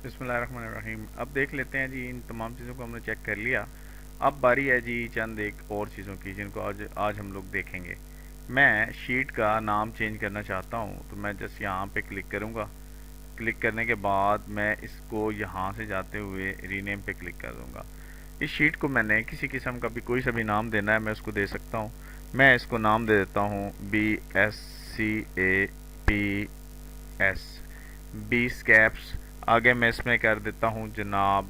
बिस्मिल्लाहिर्रहमानिर्रहीम। अब देख लेते हैं जी, इन तमाम चीज़ों को हमने चेक कर लिया। अब बारी है जी चंद एक और चीज़ों की जिनको आज आज हम लोग देखेंगे। मैं शीट का नाम चेंज करना चाहता हूँ, तो मैं जस्ट यहाँ पे क्लिक करूँगा। क्लिक करने के बाद मैं इसको यहाँ से जाते हुए रीनेम पे क्लिक कर दूँगा। इस शीट को मैंने किसी किस्म का भी कोई सा भी नाम देना है, मैं उसको दे सकता हूँ। मैं इसको नाम दे देता हूँ BSCAPS, बी स्कैप्स। आगे मैं इसमें कर देता हूँ जनाब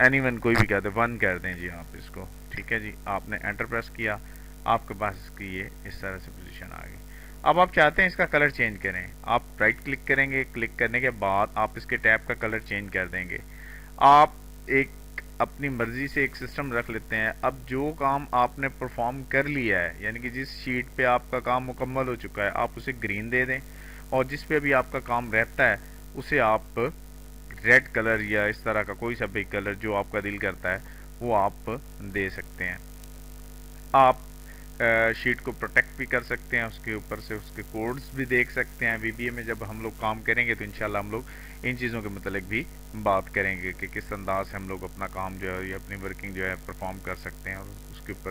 एनीवन, कोई भी कह दे, वन कर दें जी आप इसको। ठीक है जी, आपने एंटर प्रेस किया, आपके पास इसकी ये इस तरह से पोजीशन आ गई। अब आप चाहते हैं इसका कलर चेंज करें, आप राइट क्लिक करेंगे। क्लिक करने के बाद आप इसके टैब का कलर चेंज कर देंगे। आप एक अपनी मर्जी से एक सिस्टम रख लेते हैं। अब जो काम आपने परफॉर्म कर लिया है, यानी कि जिस शीट पे आपका काम मुकम्मल हो चुका है, आप उसे ग्रीन दे दें, और जिस पे अभी आपका काम रहता है उसे आप रेड कलर या इस तरह का कोई सा भी कलर जो आपका दिल करता है वो आप दे सकते हैं। आप शीट को प्रोटेक्ट भी कर सकते हैं, उसके ऊपर से उसके कोड्स भी देख सकते हैं। वीबीए में जब हम लोग काम करेंगे तो इंशाल्लाह हम लोग इन चीज़ों के मतलब भी बात करेंगे कि किस अंदाज से हम लोग अपना काम जो है या अपनी वर्किंग जो है परफॉर्म कर सकते हैं, और उसके ऊपर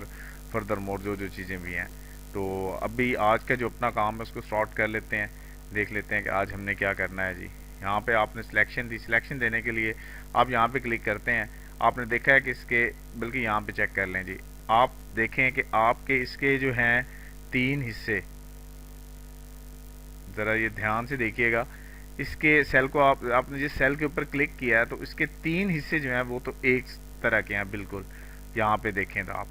फर्दर मोर जो जो चीज़ें भी हैं। तो अभी आज का जो अपना काम है उसको स्टार्ट कर लेते हैं। देख लेते हैं कि आज हमने क्या करना है जी। यहाँ पे आपने सिलेक्शन दी, सिलेक्शन देने के लिए आप यहाँ पे क्लिक करते हैं। आपने देखा है कि इसके, बल्कि यहाँ पे चेक कर लें जी, आप देखें कि आपके इसके जो हैं 3 हिस्से, ज़रा ये ध्यान से देखिएगा। इसके सेल को आपने जिस सेल के ऊपर क्लिक किया है तो इसके 3 हिस्से जो हैं वो तो एक तरह के हैं बिल्कुल, यहाँ पे देखें तो आप।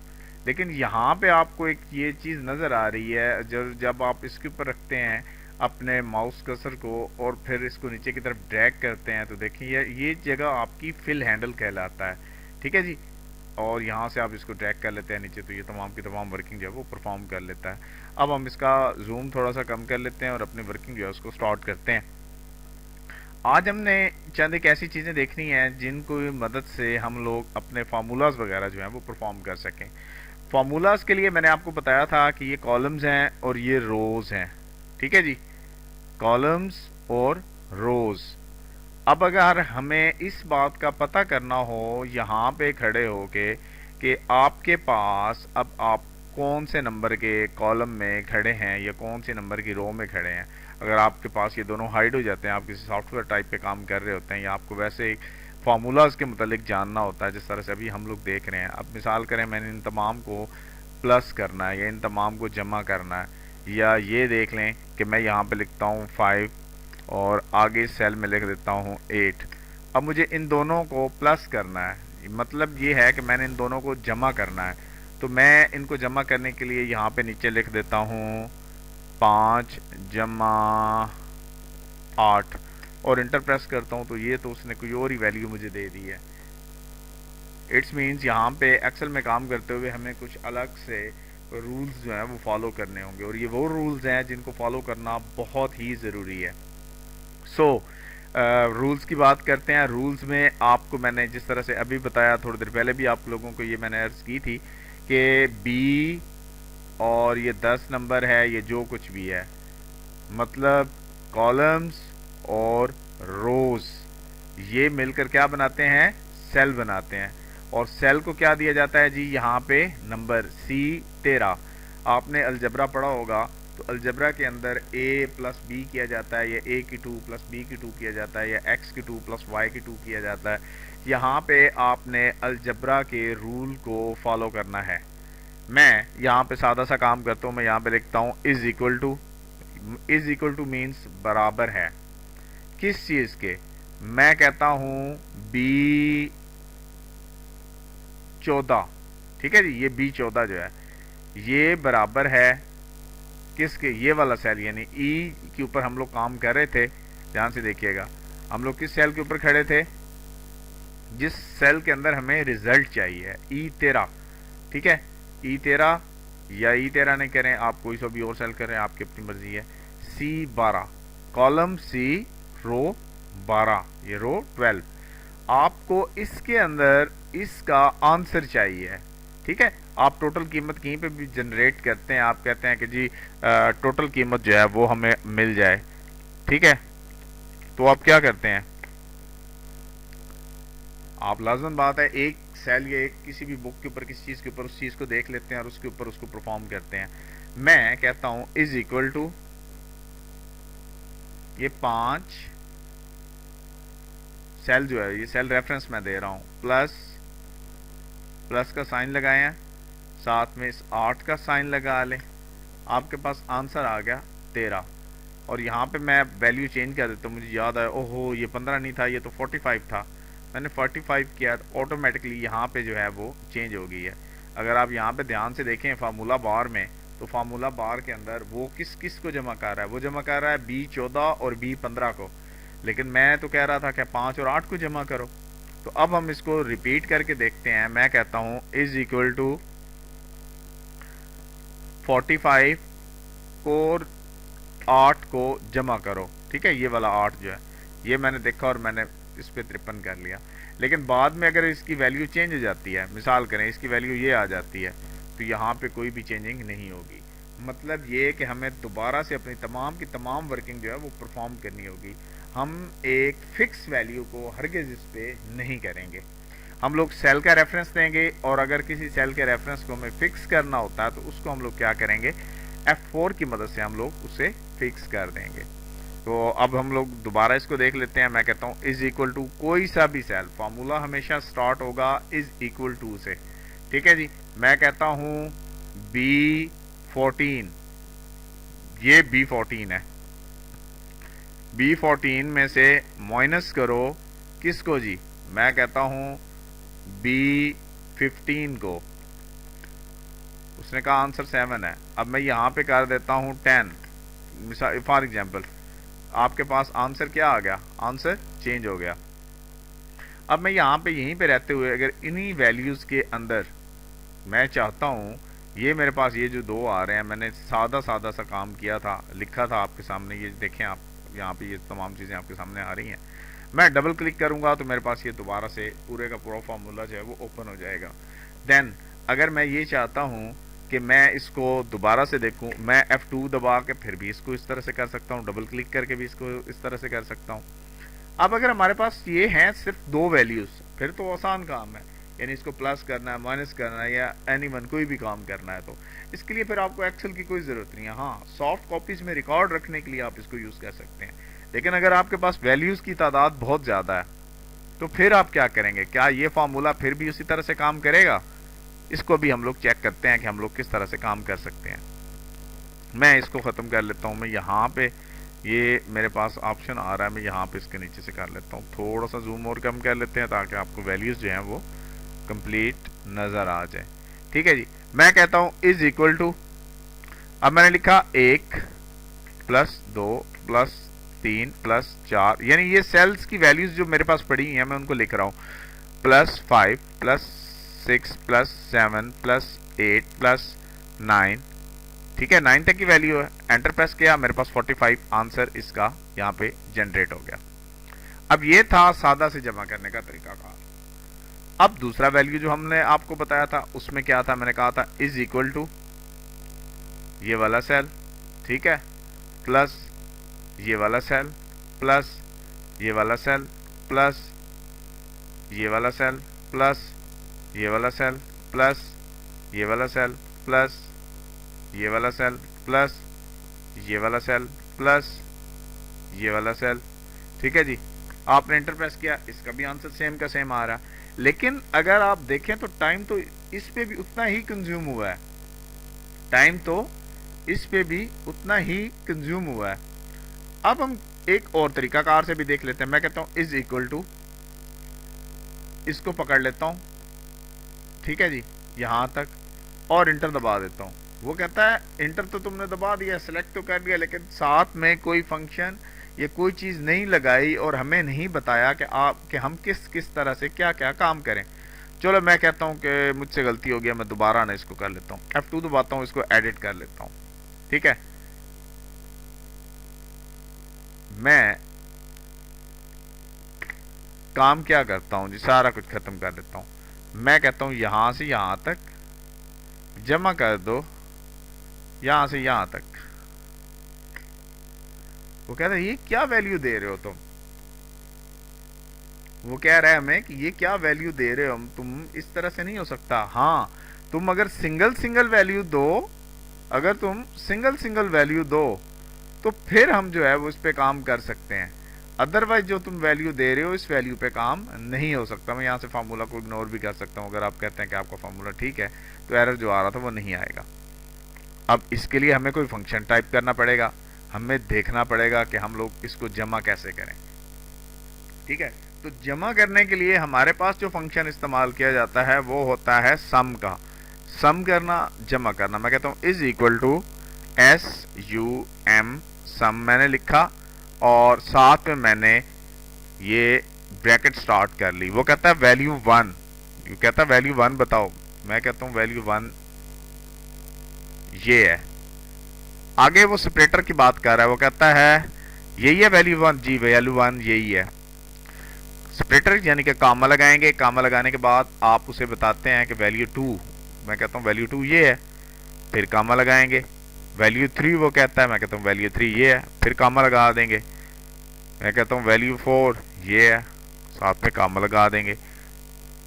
लेकिन यहाँ पे आपको एक ये चीज़ नज़र आ रही है, जब आप इसके ऊपर रखते हैं अपने माउस कर्सर को और फिर इसको नीचे की तरफ ड्रैग करते हैं, तो देखिए ये जगह आपकी फिल हैंडल कहलाता है। ठीक है जी, और यहाँ से आप इसको ड्रैग कर लेते हैं नीचे, तो ये तमाम की तमाम वर्किंग जो है वो परफॉर्म कर लेता है। अब हम इसका जूम थोड़ा सा कम कर लेते हैं और अपनी वर्किंग जो है उसको स्टार्ट करते हैं। आज हमने चंद एक ऐसी चीज़ें देखनी है जिनको मदद से हम लोग अपने फार्मूलाज वगैरह जो हैं वो परफॉर्म कर सकें। फार्मूलाज के लिए मैंने आपको बताया था कि ये कॉलम्स हैं और ये रोज हैं। ठीक है जी, कॉलम्स और रोज। अब अगर हमें इस बात का पता करना हो यहाँ पे खड़े होके कि आपके पास अब आप कौन से नंबर के कॉलम में खड़े हैं या कौन से नंबर की रो में खड़े हैं, अगर आपके पास ये दोनों हाइड हो जाते हैं, आप किसी सॉफ्टवेयर टाइप पे काम कर रहे होते हैं या आपको वैसे फार्मूलाज के मतलब जानना होता है जिस तरह से अभी हम लोग देख रहे हैं। अब मिसाल करें मैंने इन तमाम को प्लस करना है या इन तमाम को जमा करना है, या ये देख लें कि मैं यहाँ पे लिखता हूँ 5 और आगे सेल में लिख देता हूँ 8। अब मुझे इन दोनों को प्लस करना है, मतलब ये है कि मैंने इन दोनों को जमा करना है। तो मैं इनको जमा करने के लिए यहाँ पे नीचे लिख देता हूँ 5 जमा 8 और इंटर प्रेस करता हूँ, तो ये तो उसने कोई और ही वैल्यू मुझे दे दी है। इट्स मीन्स यहाँ पे एक्सेल में काम करते हुए हमें कुछ अलग से रूल्स जो हैं वो फॉलो करने होंगे, और ये वो रूल्स हैं जिनको फॉलो करना बहुत ही ज़रूरी है। सो रूल्स की बात करते हैं। रूल्स में आपको मैंने जिस तरह से अभी बताया, थोड़ी देर पहले भी आप लोगों को ये मैंने अर्ज की थी कि बी और ये 10 नंबर है, ये जो कुछ भी है, मतलब कॉलम्स और रोज, ये मिलकर क्या बनाते हैं, सेल बनाते हैं। और सेल को क्या दिया जाता है जी, यहाँ पे नंबर C13। आपने अलजबरा पढ़ा होगा, तो अलजबरा के अंदर a प्लस बी किया जाता है, या a की 2 प्लस b की 2 किया जाता है, या x की 2 प्लस y की 2 किया जाता है। यहाँ पे आपने अलजबरा के रूल को फॉलो करना है। मैं यहाँ पे सादा सा काम करता हूँ, मैं यहाँ पे लिखता हूँ is equal to. Is equal to means बराबर है किस चीज के, मैं कहता हूँ B14। ठीक है जी, ये B14 जो है ये बराबर है किसके, ये वाला सेल यानी ई के ऊपर हम लोग काम कर रहे थे। ध्यान से देखिएगा, हम लोग किस सेल के ऊपर खड़े थे, जिस सेल के अंदर हमें रिजल्ट चाहिए, E13। ठीक है, E13 या E13 नहीं करें आप, कोई सा भी और सेल करें, आपकी अपनी मर्जी है। C12 कॉलम C रो 12, ये रो 12। आपको इसके अंदर इसका आंसर चाहिए। ठीक है, आप टोटल कीमत कहीं पे भी जनरेट करते हैं, आप कहते हैं कि जी टोटल कीमत जो है वो हमें मिल जाए। ठीक है, तो आप क्या करते हैं, आप लाजमन बात है एक सेल या एक किसी भी बुक के ऊपर किसी चीज के ऊपर उस चीज को देख लेते हैं और उसके ऊपर उसको परफॉर्म करते हैं। मैं कहता हूं इज इक्वल टू ये 5 सेल जो है, ये सेल रेफरेंस मैं दे रहा हूं, प्लस का साइन लगाए हैं, साथ में इस 8 का साइन लगा लें, आपके पास आंसर आ गया 13। और यहाँ पे मैं वैल्यू चेंज कर देता हूँ, मुझे याद आया ओहो ये 15 नहीं था, ये तो 45 था, मैंने 45 किया तो ऑटोमेटिकली यहाँ पे जो है वो चेंज हो गई है। अगर आप यहाँ पे ध्यान से देखें फार्मूला बार में, तो फार्मूला बार के अंदर वो किस किस को जमा कर रहा है, वो जमा कर रहा है B14 और B15 को, लेकिन मैं तो कह रहा था कि 5 और 8 को जमा करो। तो अब हम इसको रिपीट करके देखते हैं। मैं कहता हूँ इज इक्वल टू 45 और 8 को जमा करो, ठीक है, ये वाला 8 जो है ये मैंने देखा और मैंने इस पे 53 कर लिया। लेकिन बाद में अगर इसकी वैल्यू चेंज हो जाती है, मिसाल करें इसकी वैल्यू ये आ जाती है, तो यहाँ पे कोई भी चेंजिंग नहीं होगी। मतलब ये कि हमें दोबारा से अपनी तमाम की तमाम वर्किंग जो है वो परफॉर्म करनी होगी। हम एक फिक्स वैल्यू को हरगिज इस पे नहीं करेंगे, हम लोग सेल का रेफरेंस देंगे, और अगर किसी सेल के रेफरेंस को हमें फिक्स करना होता है तो उसको हम लोग क्या करेंगे, F4 की मदद से हम लोग उसे फिक्स कर देंगे। तो अब हम लोग दोबारा इसको देख लेते हैं। मैं कहता हूँ इज इक्वल टू कोई सा भी सेल, फॉर्मूला हमेशा स्टार्ट होगा इज इक्वल टू से, ठीक है जी। मैं कहता हूँ B14, ये B14 है, B14 में से माइनस करो किसको जी, मैं कहता हूँ B15 को, उसने कहा आंसर 7 है। अब मैं यहाँ पे कर देता हूँ 10, मिसाल फॉर एग्जाम्पल, आपके पास आंसर क्या आ गया, आंसर चेंज हो गया। अब मैं यहाँ पे यहीं पे रहते हुए अगर इन्हीं वैल्यूज के अंदर मैं चाहता हूँ, ये मेरे पास ये जो 2 आ रहे हैं, मैंने सादा सा काम किया था, लिखा था आपके सामने, ये देखें आप यहाँ पे ये तमाम चीज़ें आपके सामने आ रही हैं। मैं डबल क्लिक करूँगा तो मेरे पास ये दोबारा से पूरे का पूरा फार्मूला जो है वो ओपन हो जाएगा। देन अगर मैं ये चाहता हूँ कि मैं इसको दोबारा से देखूं, मैं F2 दबा के फिर भी इसको इस तरह से कर सकता हूं, डबल क्लिक करके भी इसको इस तरह से कर सकता हूं। अब अगर हमारे पास ये हैं सिर्फ 2 वैल्यूज, फिर तो आसान काम है, यानी इसको प्लस करना है, माइनस करना है, या एनीवन कोई भी काम करना है, तो इसके लिए फिर आपको एक्सेल की कोई जरूरत नहीं है। हाँ, सॉफ्ट कॉपीज में रिकॉर्ड रखने के लिए आप इसको यूज कर सकते हैं, लेकिन अगर आपके पास वैल्यूज की तादाद बहुत ज्यादा है तो फिर आप क्या करेंगे, क्या ये फार्मूला फिर भी उसी तरह से काम करेगा? इसको भी हम लोग चेक करते हैं कि हम लोग किस तरह से काम कर सकते हैं। मैं इसको ख़त्म कर लेता हूँ। मैं यहाँ पे ये मेरे पास ऑप्शन आ रहा है, मैं यहाँ पे इसके नीचे से कर लेता हूँ, थोड़ा सा जूम और कम कर लेते हैं ताकि आपको वैल्यूज़ जो हैं वो कंप्लीट नज़र आ जाए। ठीक है जी, मैं कहता हूँ इज इक्वल टू, अब मैंने लिखा 1 प्लस 2 प्लस 3 प्लस 4, यानी ये सेल्स की वैल्यूज़ जो मेरे पास पड़ी हैं मैं उनको लिख रहा हूँ, plus 5 plus 6 plus 7 plus 8 plus 9, ठीक है, 9 तक की वैल्यू है। एंटर प्रेस किया, मेरे पास 45 आंसर इसका यहाँ पे जनरेट हो गया। अब ये था सादा से जमा करने का तरीकाकार। अब दूसरा वैल्यू जो हमने आपको बताया था उसमें क्या था, मैंने कहा था इज इक्वल टू ये वाला सेल, ठीक है, प्लस ये वाला सेल प्लस ये वाला सेल प्लस ये वाला सेल प्लस ये वाला सेल प्लस ये वाला सेल प्लस ये वाला सेल प्लस ये वाला सेल प्लस ये वाला सेल। ठीक है जी, आपने एंटर प्रेस किया, इसका भी आंसर सेम का सेम आ रहा है। लेकिन अगर आप देखें तो टाइम तो इस पे भी उतना ही कंज्यूम हुआ है, टाइम तो इस पे भी उतना ही कंज्यूम हुआ है। अब हम एक और तरीकाकार से भी देख लेते हैं। मैं कहता हूं इज इक्वल टू, इसको पकड़ लेता हूं, ठीक है जी, यहां तक, और इंटर दबा देता हूं। वो कहता है इंटर तो तुमने दबा दिया, सेलेक्ट तो कर दिया, लेकिन साथ में कोई फंक्शन या कोई चीज नहीं लगाई और हमें नहीं बताया कि हम किस किस तरह से क्या क्या काम करें। चलो मैं कहता हूं कि मुझसे गलती हो गया, मैं दोबारा ना इसको कर लेता हूं, F2 दबाता हूं, इसको एडिट कर लेता हूं। ठीक है, मैं काम क्या करता हूं जी, सारा कुछ खत्म कर देता हूं। मैं कहता हूं यहां से यहां तक जमा कर दो, यहां से यहां तक। वो कहता है ये क्या वैल्यू दे रहे हो तुम, वो कह रहा है हमें कि ये क्या वैल्यू दे रहे हो हम, तुम इस तरह से नहीं हो सकता। हाँ, तुम अगर सिंगल सिंगल वैल्यू दो, अगर तुम सिंगल सिंगल वैल्यू दो तो फिर हम जो है वो इस पे काम कर सकते हैं, अदरवाइज जो तुम वैल्यू दे रहे हो इस वैल्यू पे काम नहीं हो सकता। मैं यहाँ से फार्मूला को इग्नोर भी कर सकता हूँ, अगर आप कहते हैं कि आपका फार्मूला ठीक है तो एरर जो आ रहा था वो नहीं आएगा। अब इसके लिए हमें कोई फंक्शन टाइप करना पड़ेगा, हमें देखना पड़ेगा कि हम लोग इसको जमा कैसे करें। ठीक है, तो जमा करने के लिए हमारे पास जो फंक्शन इस्तेमाल किया जाता है वो होता है सम का। सम करना, जमा करना। मैं कहता हूं इज इक्वल टू SUM, सम मैंने लिखा और साथ में मैंने ये ब्रैकेट स्टार्ट कर ली। वो कहता है वैल्यू 1, ये कहता है वैल्यू 1 बताओ। मैं कहता हूं वैल्यू 1 ये है। आगे वो सेपरेटर की बात कर रहा है, वो कहता है यही है वैल्यू 1, जी वैल्यू 1 यही है। सेपरेटर यानी कि कामा लगाएंगे, कामा लगाने के बाद आप उसे बताते हैं कि वैल्यू 2, मैं कहता हूँ वैल्यू 2 ये है, फिर कामा लगाएंगे। वैल्यू 3 वो कहता है, मैं कहता हूँ वैल्यू 3 ये है, फिर कामा लगा देंगे। मैं कहता हूँ वैल्यू 4 ये है, साथ में कामा लगा देंगे।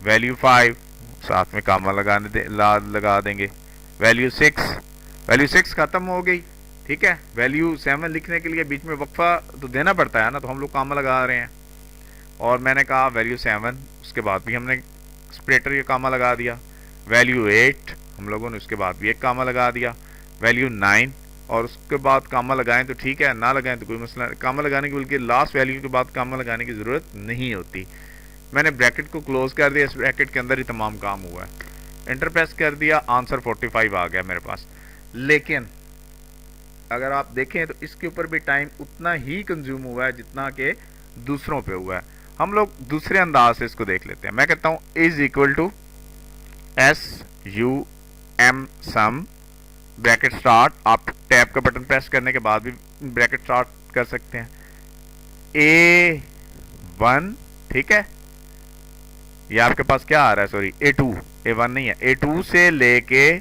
वैल्यू 5 साथ में कामा लगा देंगे। वैल्यू 6 खत्म हो गई। ठीक है, वैल्यू 7 लिखने के लिए बीच में वक्फा तो देना पड़ता है ना, तो हम लोग कामा लगा रहे हैं। और मैंने कहा वैल्यू 7, उसके बाद भी हमने सेपरेटर ये कामा लगा दिया। वैल्यू 8 हम लोगों ने उसके बाद भी एक कामा लगा दिया। वैल्यू 9 और उसके बाद कामा लगाएं तो ठीक है, ना लगाएं तो कोई मसला। कामा लगाने की बल्कि लास्ट वैल्यू के बाद कामा लगाने की ज़रूरत नहीं होती। मैंने ब्रैकेट को क्लोज कर दिया, इस ब्रैकेट के अंदर ही तमाम काम हुआ है। एंटर प्रेस कर दिया, आंसर 45 आ गया मेरे पास। लेकिन अगर आप देखें तो इसके ऊपर भी टाइम उतना ही कंज्यूम हुआ है जितना कि दूसरों पे हुआ है। हम लोग दूसरे अंदाज से इसको देख लेते हैं। मैं कहता हूं is equal to SUM sum, bracket start. आप टैब का बटन प्रेस करने के बाद भी ब्रैकेट स्टार्ट कर सकते हैं। A1, ठीक है, ये आपके पास क्या आ रहा है, सॉरी A2, A1 नहीं है, A2 से लेके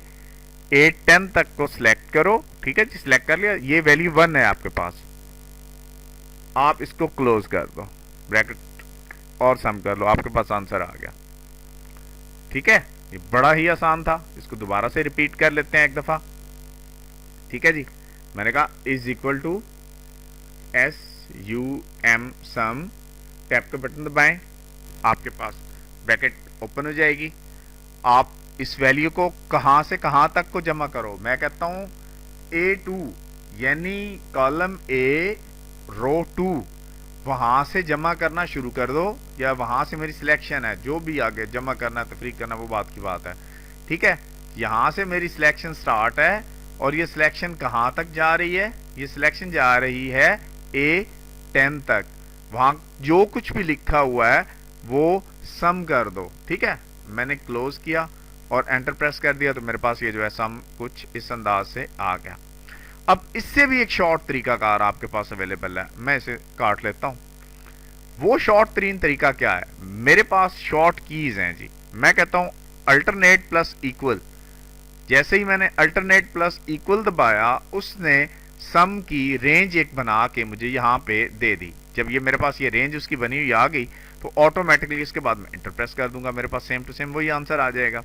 A10 तक को सिलेक्ट करो। ठीक है जी, सिलेक्ट कर लिया, ये वैल्यू 1 है आपके पास। आप इसको क्लोज कर दो, ब्रैकेट और सम कर लो, आपके पास आंसर आ गया। ठीक है, ये बड़ा ही आसान था। इसको दोबारा से रिपीट कर लेते हैं एक दफा। ठीक है जी, मैंने कहा is equal to SUM sum, tap का बटन दबाएं, आपके पास ब्रैकेट ओपन हो जाएगी। आप इस वैल्यू को कहां से कहां तक को जमा करो। मैं कहता हूं A2 यानी कॉलम A रो 2, वहां से जमा करना शुरू कर दो, या वहां से मेरी सिलेक्शन है, जो भी आगे जमा करना तफरीक करना वो बात की बात है। ठीक है, यहां से मेरी सिलेक्शन स्टार्ट है और ये सिलेक्शन कहां तक जा रही है, ये सिलेक्शन जा रही है A10 तक। वहां जो कुछ भी लिखा हुआ है वो सम कर दो। ठीक है, मैंने क्लोज किया और एंटर प्रेस कर दिया तो मेरे पास ये जो है सम कुछ इस अंदाज से आ गया। अब इससे भी एक शॉर्ट तरीकाकार आपके पास अवेलेबल है, मैं इसे काट लेता हूं। वो शॉर्ट तरीन तरीका क्या है, मेरे पास शॉर्ट कीज हैं जी। मैं कहता हूं अल्टरनेट प्लस इक्वल। जैसे ही मैंने अल्टरनेट प्लस इक्वल दबाया, उसने सम की रेंज एक बना के मुझे यहां पे दे दी। जब ये मेरे पास ये रेंज उसकी बनी हुई आ गई तो ऑटोमेटिकली इसके बाद मैं एंटर प्रेस कर दूंगा, मेरे पास सेम टू सेम वही आंसर आ जाएगा।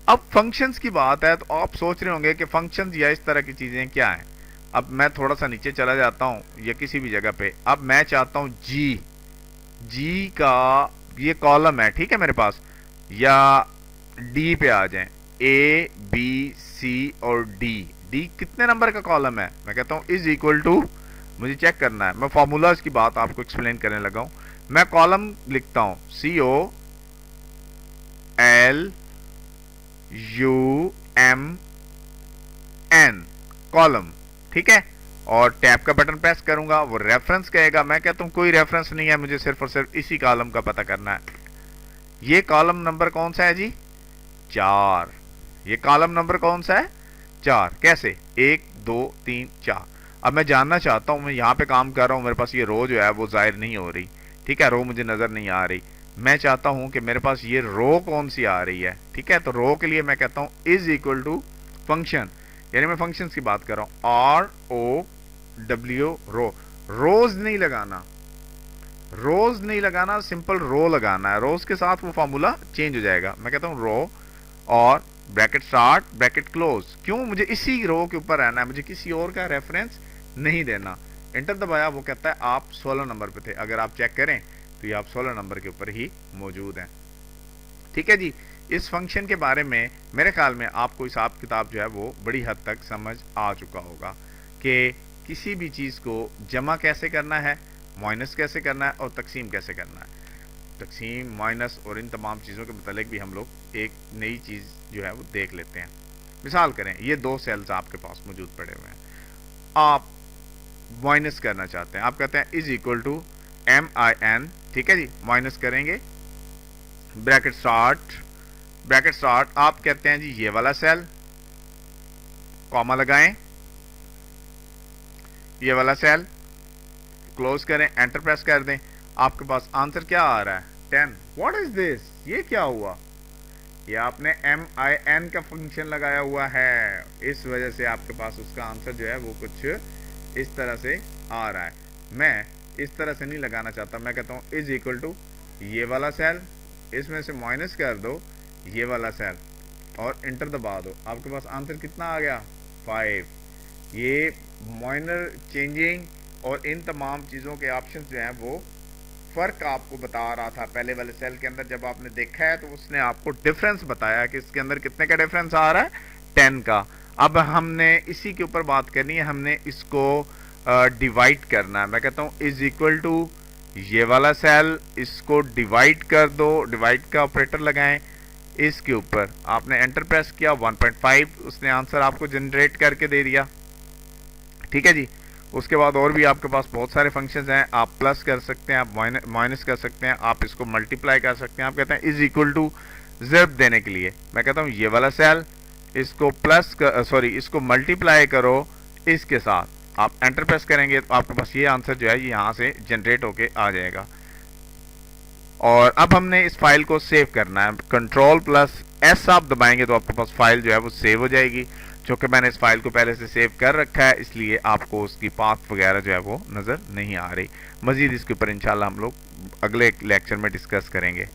अब फंक्शंस की बात है तो आप सोच रहे होंगे कि फंक्शंस या इस तरह की चीजें क्या हैं। अब मैं थोड़ा सा नीचे चला जाता हूं या किसी भी जगह पे। अब मैं चाहता हूं जी का ये कॉलम है, ठीक है मेरे पास, या डी पे आ जाएं, A B C और डी कितने नंबर का कॉलम है। मैं कहता हूं इज इक्वल टू, मुझे चेक करना है, मैं फॉर्मूलाज की बात आपको एक्सप्लेन करने लगा हूं। मैं कॉलम लिखता हूं COLUMN, कॉलम, ठीक है, और टैब का बटन प्रेस करूंगा, वो रेफरेंस कहेगा। मैं कहता हूं कोई रेफरेंस नहीं है, मुझे सिर्फ और सिर्फ इसी कॉलम का पता करना है। ये कॉलम नंबर कौन सा है जी, 4। ये कॉलम नंबर कौन सा है, 4। कैसे, 1 2 3 4। अब मैं जानना चाहता हूं, मैं यहां पे काम कर रहा हूं, मेरे पास ये रो जो है वो जाहिर नहीं हो रही। ठीक है, रो मुझे नजर नहीं आ रही। मैं चाहता हूं कि मेरे पास ये रो कौन सी आ रही है। ठीक है, तो रो के लिए मैं कहता हूं इज इक्वल टू फंक्शन, यानी मैं फंक्शंस की बात कर रहा हूं, ROW रो, रोज नहीं लगाना, रोज नहीं लगाना, सिंपल रो लगाना है। रोज के साथ वो फॉर्मूला चेंज हो जाएगा। मैं कहता हूँ रो और ब्रैकेट स्टार्ट ब्रैकेट क्लोज। क्यों? मुझे इसी रो के ऊपर रहना है, मुझे किसी और का रेफरेंस नहीं देना। एंटर दबाया, वो कहता है आप 16 नंबर पे थे। अगर आप चेक करें तो ये आप 16 नंबर के ऊपर ही मौजूद हैं। ठीक है जी। इस फंक्शन के बारे में मेरे ख्याल में आपको हिसाब किताब जो है वो बड़ी हद तक समझ आ चुका होगा कि किसी भी चीज़ को जमा कैसे करना है, माइनस कैसे करना है और तकसीम कैसे करना है। तकसीम, माइनस और इन तमाम चीज़ों के मतलब भी हम लोग एक नई चीज़ जो है वो देख लेते हैं। मिसाल करें, ये 2 सेल्स आपके पास मौजूद पड़े हुए हैं, आप माइनस करना चाहते हैं। आप कहते हैं इज इक्वल टू MIN। ठीक है जी, माइनस करेंगे, ब्रैकेट स्टार्ट। आप कहते हैं जी ये वाला सेल, कॉमा लगाएं, ये वाला सेल क्लोज करें, एंटर प्रेस कर दें। आपके पास आंसर क्या आ रहा है? 10। What is this? ये क्या हुआ? ये आपने MIN का फंक्शन लगाया हुआ है, इस वजह से आपके पास उसका आंसर जो है वो कुछ इस तरह से आ रहा है। मैं इस तरह से नहीं लगाना चाहता। मैं कहता हूं इज इक्वल टू ये वाला सेल, इसमें से माइनस कर दो ये वाला सेल और इंटर दबा दो। आपके पास आंसर कितना आ गया? 5। ये माइनर चेंजिंग और इन तमाम चीज़ों के ऑप्शन जो हैं वो फ़र्क आपको बता रहा था। पहले वाले सेल के अंदर जब आपने देखा है तो उसने आपको डिफरेंस बताया कि इसके अंदर कितने का डिफरेंस आ रहा है? 10 का। अब हमने इसी के ऊपर बात करनी है, हमने इसको डिवाइड करना है। मैं कहता हूँ इज इक्वल टू ये वाला सेल, इसको डिवाइड कर दो, डिवाइड का ऑपरेटर लगाएं इसके ऊपर। आपने एंटर प्रेस किया, 1.5 उसने आंसर आपको जनरेट करके दे दिया। ठीक है जी। उसके बाद और भी आपके पास बहुत सारे फंक्शंस हैं। आप प्लस कर सकते हैं, आप माइनस कर सकते हैं, आप इसको मल्टीप्लाई कर सकते हैं। आप कहते हैं इज इक्वल टू ज़िर्ब देने के लिए मैं कहता हूँ ये वाला सेल, इसको इसको मल्टीप्लाई करो इसके साथ। आप एंटर प्रेस करेंगे तो आपके पास ये आंसर जो है यहाँ से जनरेट होके आ जाएगा। और अब हमने इस फाइल को सेव करना है। Ctrl+S आप दबाएंगे तो आपके पास फाइल जो है वो सेव हो जाएगी। क्योंकि मैंने इस फाइल को पहले से सेव कर रखा है इसलिए आपको उसकी पाथ वगैरह जो है वो नज़र नहीं आ रही। मज़ीद इसके ऊपर इंशाल्लाह हम लोग अगले लेक्चर में डिस्कस करेंगे।